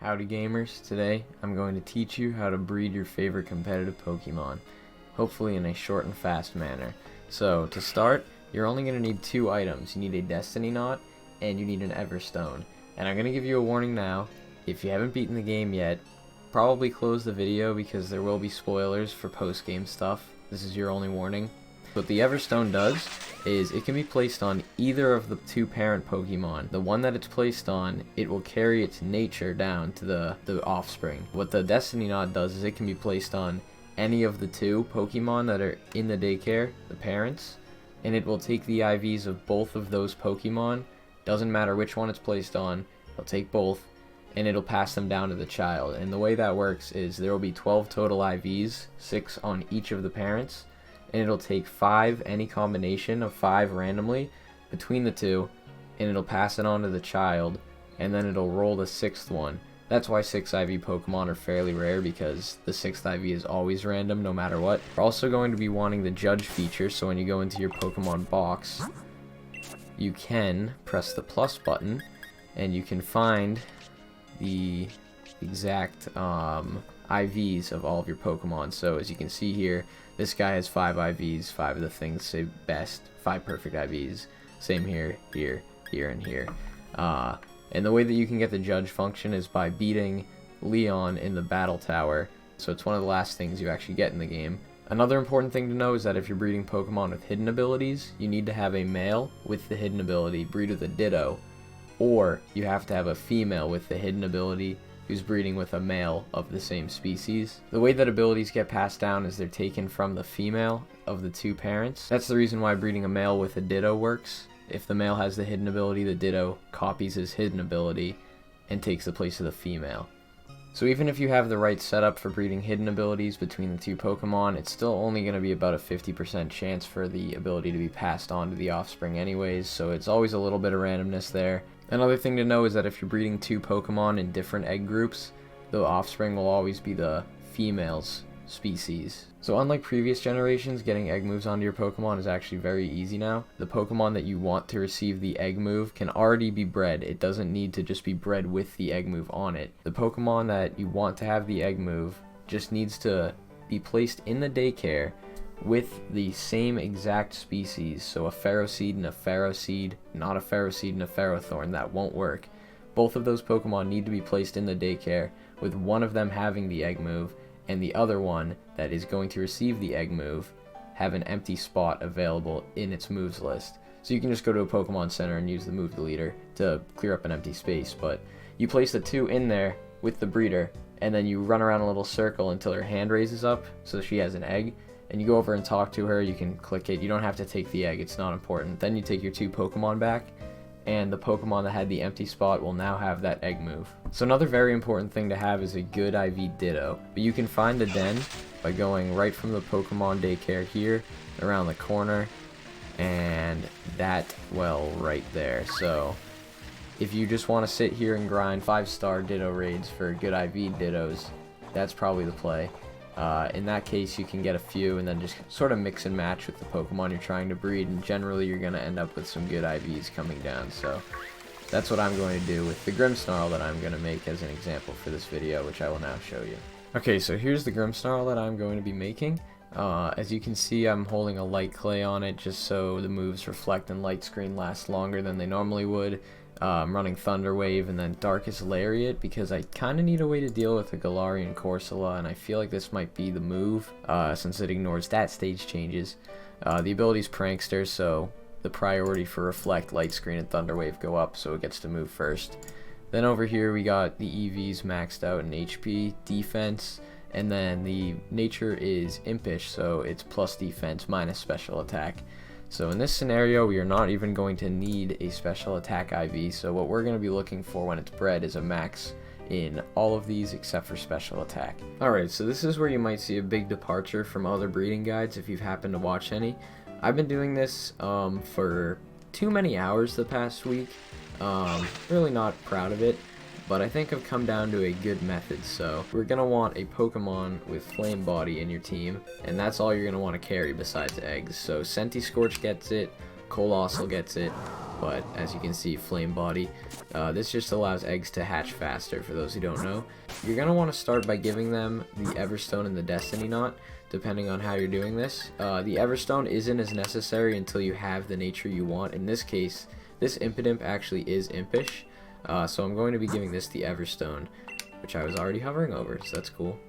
Howdy gamers, today I'm going to teach you how to breed your favorite competitive Pokemon, hopefully in a short and fast manner. So to start, you're only going to need two items. You need a Destiny Knot and you need an Everstone. And I'm going to give you a warning now, if you haven't beaten the game yet, probably close the video because there will be spoilers for post-game stuff. This is your only warning. What the Everstone does is it can be placed on either of the two parent Pokemon. The one that it's placed on, it will carry its nature down to the offspring. What the Destiny Knot does is it can be placed on any of the two Pokemon that are in the daycare, the parents, and it will take the IVs of both of those Pokemon. Doesn't matter which one it's placed on, it'll take both, and it'll pass them down to the child. And the way that works is there will be 12 total IVs, 6 on each of the parents, and it'll take 5, any combination of 5 randomly between the two, and it'll pass it on to the child, and then it'll roll the 6th one. That's why 6 IV Pokemon are fairly rare, because the 6th IV is always random no matter what. We're also going to be wanting the judge feature, so when you go into your Pokemon box, you can press the plus button, and you can find the exact IVs of all of your Pokemon. So as you can see here, this guy has 5 IVs, 5 of the things say best, 5 perfect IVs. Same here, here, here, and here. And the way that you can get the judge function is by beating Leon in the battle tower. So it's one of the last things you actually get in the game. Another important thing to know is that if you're breeding Pokemon with hidden abilities, you need to have a male with the hidden ability breed with a Ditto, or you have to have a female with the hidden ability who's breeding with a male of the same species. The way that abilities get passed down is they're taken from the female of the two parents. That's the reason why breeding a male with a Ditto works. If the male has the hidden ability, the Ditto copies his hidden ability and takes the place of the female. So even if you have the right setup for breeding hidden abilities between the two Pokemon, it's still only going to be about a 50% chance for the ability to be passed on to the offspring anyways, so it's always a little bit of randomness there. Another thing to know is that if you're breeding two Pokemon in different egg groups, the offspring will always be the female's species. So unlike previous generations, getting egg moves onto your Pokemon is actually very easy now. The Pokemon that you want to receive the egg move can already be bred. It doesn't need to just be bred with the egg move on it. The Pokemon that you want to have the egg move just needs to be placed in the daycare with the same exact species. So a Ferroseed and a Ferroseed, not a Ferroseed and a Ferrothorn, that won't work. Both of those Pokemon need to be placed in the daycare with one of them having the egg move and the other one that is going to receive the egg move have an empty spot available in its moves list. So you can just go to a Pokemon Center and use the move deleter to clear up an empty space, but you place the two in there with the breeder, and then you run around a little circle until her hand raises up so she has an egg, and you go over and talk to her. You can click it. You don't have to take the egg, it's not important. Then you take your two Pokemon back, and the Pokemon that had the empty spot will now have that egg move. So another very important thing to have is a good IV Ditto. But you can find the den by going right from the Pokemon daycare here, around the corner, and that well right there. So if you just want to sit here and grind 5-star Ditto raids for good IV Dittos, that's probably the play. In that case, you can get a few and then just sort of mix and match with the Pokemon you're trying to breed, and generally you're going to end up with some good IVs coming down. So that's what I'm going to do with the Grimmsnarl that I'm going to make as an example for this video, which I will now show you. Okay, so here's the Grimmsnarl that I'm going to be making. As you can see, I'm holding a light clay on it just so the moves reflect and light screen last longer than they normally would. I'm running Thunder Wave and then Darkest Lariat because I kind of need a way to deal with the Galarian Corsola, and I feel like this might be the move since it ignores stat stage changes. The ability's Prankster, so the priority for Reflect, Light Screen, and Thunder Wave go up, so it gets to move first. Then over here we got the EVs maxed out in HP, defense, and then the nature is Impish, so it's plus defense minus special attack. So in this scenario, we are not even going to need a special attack IV, so what we're going to be looking for when it's bred is a max in all of these except for special attack. Alright, so this is where you might see a big departure from other breeding guides if you've happened to watch any. I've been doing this for too many hours the past week. Really not proud of it, but I think I've come down to a good method. So we're going to want a Pokemon with Flame Body in your team, and that's all you're going to want to carry besides eggs. So Scentiscorch gets it, Colossal gets it, but as you can see, flame body. This just allows eggs to hatch faster, for those who don't know. You're going to want to start by giving them the Everstone and the Destiny Knot, depending on how you're doing this. The Everstone isn't as necessary until you have the nature you want. In this case, this Impidimp actually is impish, so I'm going to be giving this the Everstone, which I was already hovering over, so that's cool.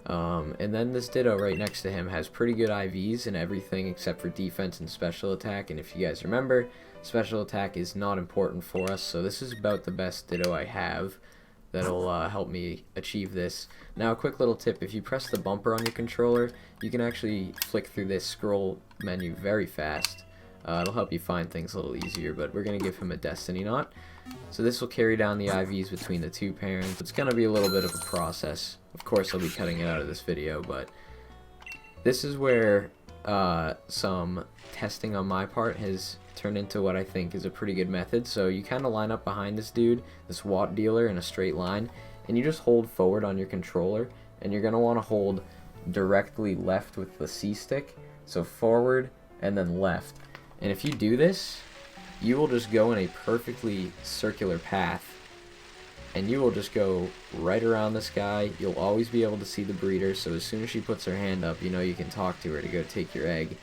And then this Ditto right next to him has pretty good IVs and everything except for defense and special attack, and if you guys remember, special attack is not important for us, so this is about the best Ditto I have that'll help me achieve this. Now, a quick little tip: if you press the bumper on your controller, you can actually flick through this scroll menu very fast. It'll help you find things a little easier, but we're going to give him a Destiny Knot. So this will carry down the IVs between the two parents. It's going to be a little bit of a process. Of course, I'll be cutting it out of this video, but this is where some testing on my part has turned into what I think is a pretty good method. So you kind of line up behind this dude, this Watt dealer, in a straight line, and you just hold forward on your controller, and you're going to want to hold directly left with the C stick, so forward and then left. And if you do this, you will just go in a perfectly circular path, and you will just go right around this guy. You'll always be able to see the breeder, so as soon as she puts her hand up, you know you can talk to her to go take your egg.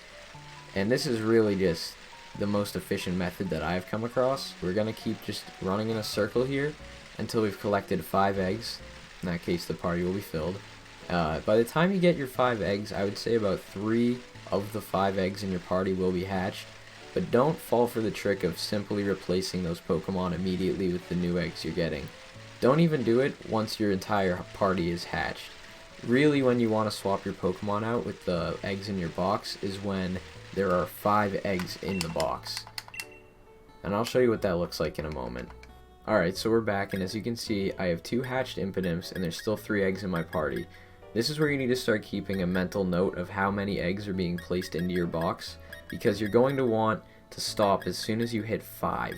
And this is really just the most efficient method that I've come across. We're going to keep just running in a circle here until we've collected 5 eggs. In that case, the party will be filled. By the time you get your 5 eggs, I would say about 3 of the 5 eggs in your party will be hatched. But don't fall for the trick of simply replacing those Pokemon immediately with the new eggs you're getting. Don't even do it once your entire party is hatched. Really, when you want to swap your Pokemon out with the eggs in your box is when there are 5 eggs in the box. And I'll show you what that looks like in a moment. Alright, so we're back, and as you can see, I have 2 hatched Impidimps, and there's still 3 eggs in my party. This is where you need to start keeping a mental note of how many eggs are being placed into your box, because you're going to want to stop as soon as you hit 5,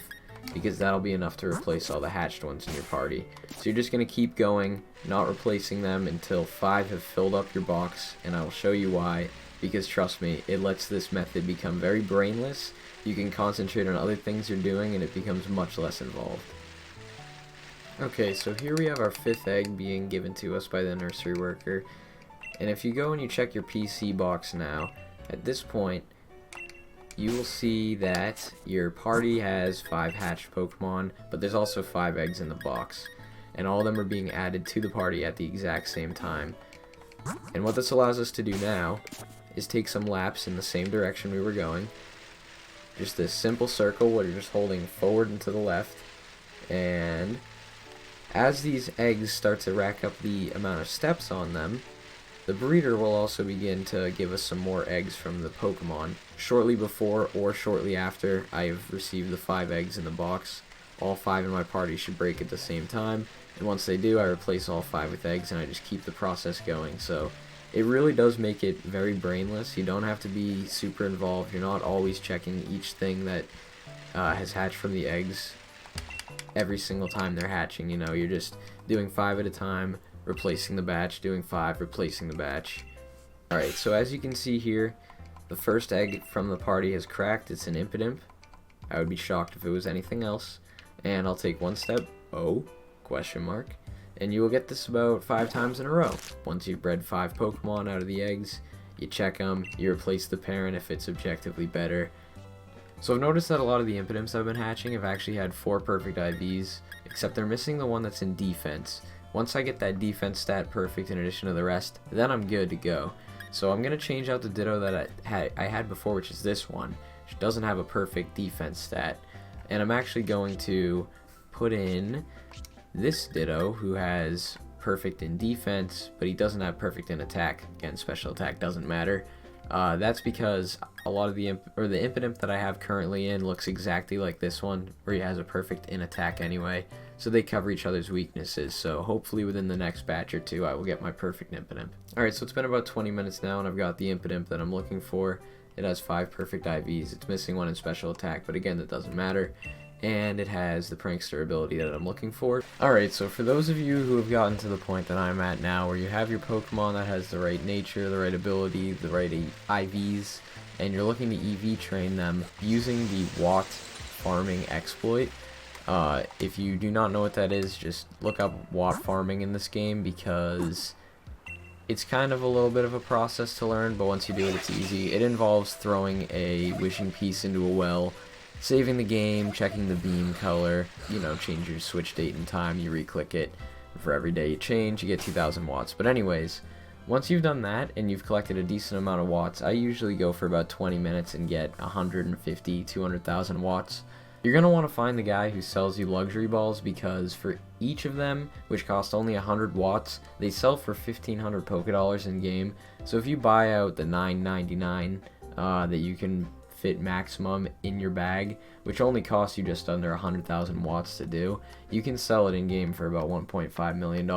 because that'll be enough to replace all the hatched ones in your party. So you're just going to keep going, not replacing them until 5 have filled up your box, and I will show you why, because trust me, it lets this method become very brainless. You can concentrate on other things you're doing, and it becomes much less involved. Okay, so here we have our 5th egg being given to us by the nursery worker, and if you go and you check your PC box now, at this point, you will see that your party has 5 hatched Pokemon, but there's also 5 eggs in the box, and all of them are being added to the party at the exact same time. And what this allows us to do now is take some laps in the same direction we were going. Just this simple circle where you're just holding forward and to the left, and as these eggs start to rack up the amount of steps on them, the breeder will also begin to give us some more eggs from the Pokemon. Shortly before or shortly after I have received the 5 eggs in the box, all 5 in my party should break at the same time, and once they do, I replace all 5 with eggs and I just keep the process going. So it really does make it very brainless. You don't have to be super involved. You're not always checking each thing that has hatched from the eggs every single time they're hatching. You know, you're just doing 5 at a time, replacing the batch, doing 5, replacing the batch. Alright, so as you can see here, the first egg from the party has cracked. It's an Impidimp. I would be shocked if it was anything else. And I'll take 1 step. Oh, question mark. And you will get this about 5 times in a row. Once you've bred 5 Pokemon out of the eggs, you check them, you replace the parent if it's objectively better. So I've noticed that a lot of the Impidimps I've been hatching have actually had 4 perfect IVs, except they're missing the one that's in defense. Once I get that defense stat perfect in addition to the rest, then I'm good to go. So I'm going to change out the Ditto that I had before, which is this one, which doesn't have a perfect defense stat. And I'm actually going to put in this Ditto, who has perfect in defense, but he doesn't have perfect in attack. Again, special attack doesn't matter. That's because a lot of the Impidimp that I have currently in looks exactly like this one, where he has a perfect in attack anyway, so they cover each other's weaknesses. So hopefully within the next batch or 2 I will get my perfect Impidimp. Alright, so it's been about 20 minutes now and I've got the Impidimp that I'm looking for. It has 5 perfect IVs. It's missing 1 in special attack, but again, that doesn't matter. And it has the Prankster ability that I'm looking for. Alright, so for those of you who have gotten to the point that I'm at now, where you have your Pokemon that has the right nature, the right ability, the right IVs, and you're looking to EV train them using the Watt farming exploit. If you do not know what that is, just look up watt farming in this game, because it's kind of a little bit of a process to learn, but once you do it, it's easy. It involves throwing a wishing piece into a well, saving the game, checking the beam color, you know, change your switch date and time, you re-click it. For every day you change, you get 2,000 watts. But anyways, once you've done that and you've collected a decent amount of watts, I usually go for about 20 minutes and get 150, 200,000 watts. You're going to want to find the guy who sells you luxury balls, because for each of them, which cost only 100 watts, they sell for 1,500 Poké Dollars in game. So if you buy out the $9.99 that you can fit maximum in your bag, which only costs you just under 100,000 watts to do, you can sell it in game for about $1.5 million,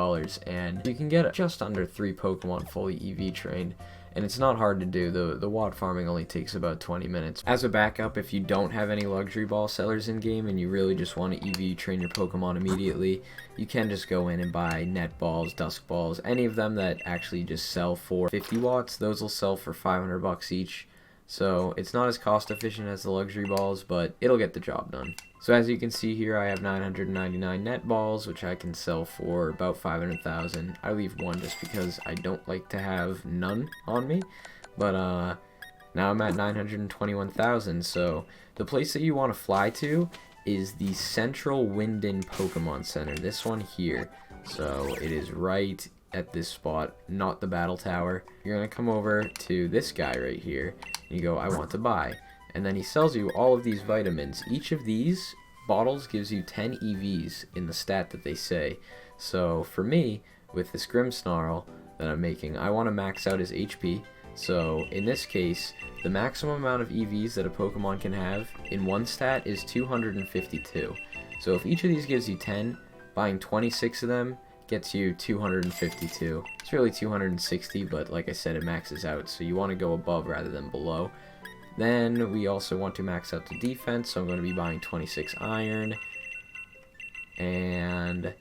and you can get just under 3 Pokemon fully EV trained. And it's not hard to do. The watt farming only takes about 20 minutes. As a backup, if you don't have any luxury ball sellers in game and you really just want to EV train your Pokemon immediately, you can just go in and buy net balls, dusk balls, any of them that actually just sell for 50 watts. Those will sell for 500 bucks each. So it's not as cost efficient as the luxury balls, but it'll get the job done. So as you can see here, I have 999 net balls, which I can sell for about 500,000. I leave one just because I don't like to have none on me. But now I'm at 921,000. So the place that you want to fly to is the Central Winden Pokemon Center. This one here. So it is right at this spot, not the battle tower. You're gonna come over to this guy right here, and you go, I want to buy. And then he sells you all of these vitamins. Each of these bottles gives you 10 EVs in the stat that they say. So for me, with this Grimmsnarl that I'm making, I want to max out his HP. So in this case, the maximum amount of EVs that a Pokemon can have in one stat is 252. So if each of these gives you 10, buying 26 of them gets you 252. It's really 260, but like I said, it maxes out, so you want to go above rather than below. Then we also want to max out the defense, so I'm going to be buying 26 iron. And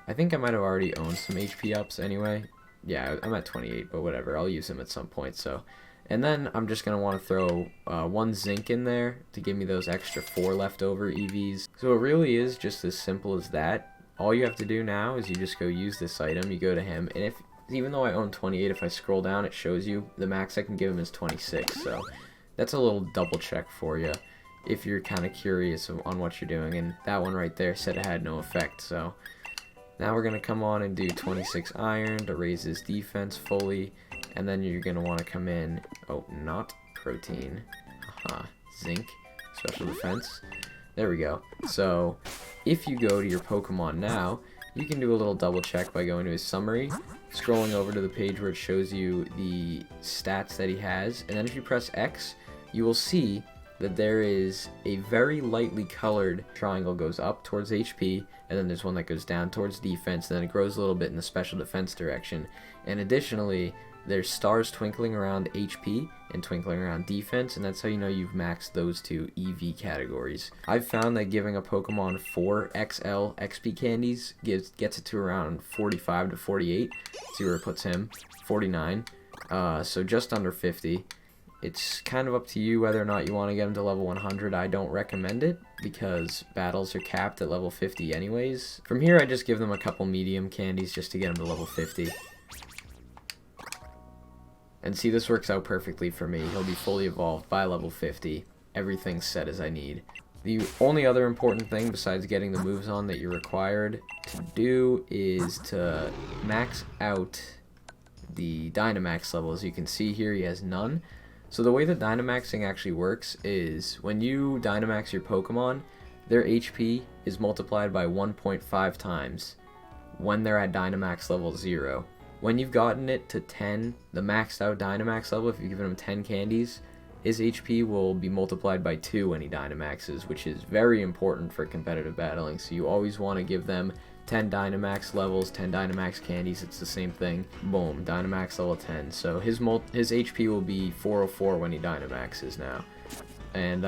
I think I might have already owned some HP ups anyway. Yeah, I'm at 28, but whatever, I'll use them at some point. So, and then I'm just going to want to throw one zinc in there to give me those extra 4 leftover EVs. So it really is just as simple as that. All you have to do now is you just go use this item, you go to him, and even though I own 28, if I scroll down, it shows you the max I can give him is 26, so that's a little double check for you if you're kind of curious on what you're doing. And that one right there said it had no effect. So now we're going to come on and do 26 iron to raise his defense fully. And then you're going to want to come in, oh, not protein, zinc, special defense. There we go. So if you go to your Pokemon now, you can do a little double check by going to his summary, scrolling over to the page where it shows you the stats that he has, and then if you press X, you will see that there is a very lightly colored triangle goes up towards HP, and then there's one that goes down towards defense, and then it grows a little bit in the special defense direction. And additionally, there's stars twinkling around HP and twinkling around defense, and that's how you know you've maxed those two EV categories. I've found that giving a Pokemon 4 XL XP candies gets it to around 45 to 48. Let's see where it puts him. 49. So just under 50. It's kind of up to you whether or not you want to get him to level 100. I don't recommend it because battles are capped at level 50 anyways. From here, I just give them a couple medium candies just to get him to level 50. And see, this works out perfectly for me. He'll be fully evolved by level 50. Everything's set as I need. The only other important thing besides getting the moves on that you're required to do is to max out the Dynamax level. As you can see here, he has none. So the way that Dynamaxing actually works is when you Dynamax your Pokemon, their HP is multiplied by 1.5 times when they're at Dynamax level 0. When you've gotten it to 10, the maxed out Dynamax level, if you've given him 10 candies, his HP will be multiplied by 2 when he Dynamaxes, which is very important for competitive battling. So you always want to give them 10 Dynamax levels, 10 Dynamax candies, it's the same thing. Boom, Dynamax level 10. So his HP will be 404 when he Dynamaxes now. And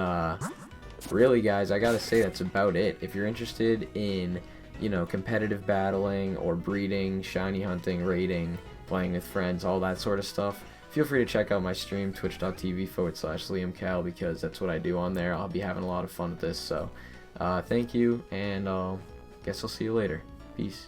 really guys, I gotta say that's about it. If you're interested in, you know, competitive battling or breeding, shiny hunting, raiding, playing with friends, all that sort of stuff, feel free to check out my stream, twitch.tv/LiamCal, because that's what I do on there. I'll be having a lot of fun with this. So thank you, and guess I'll see you later. Peace.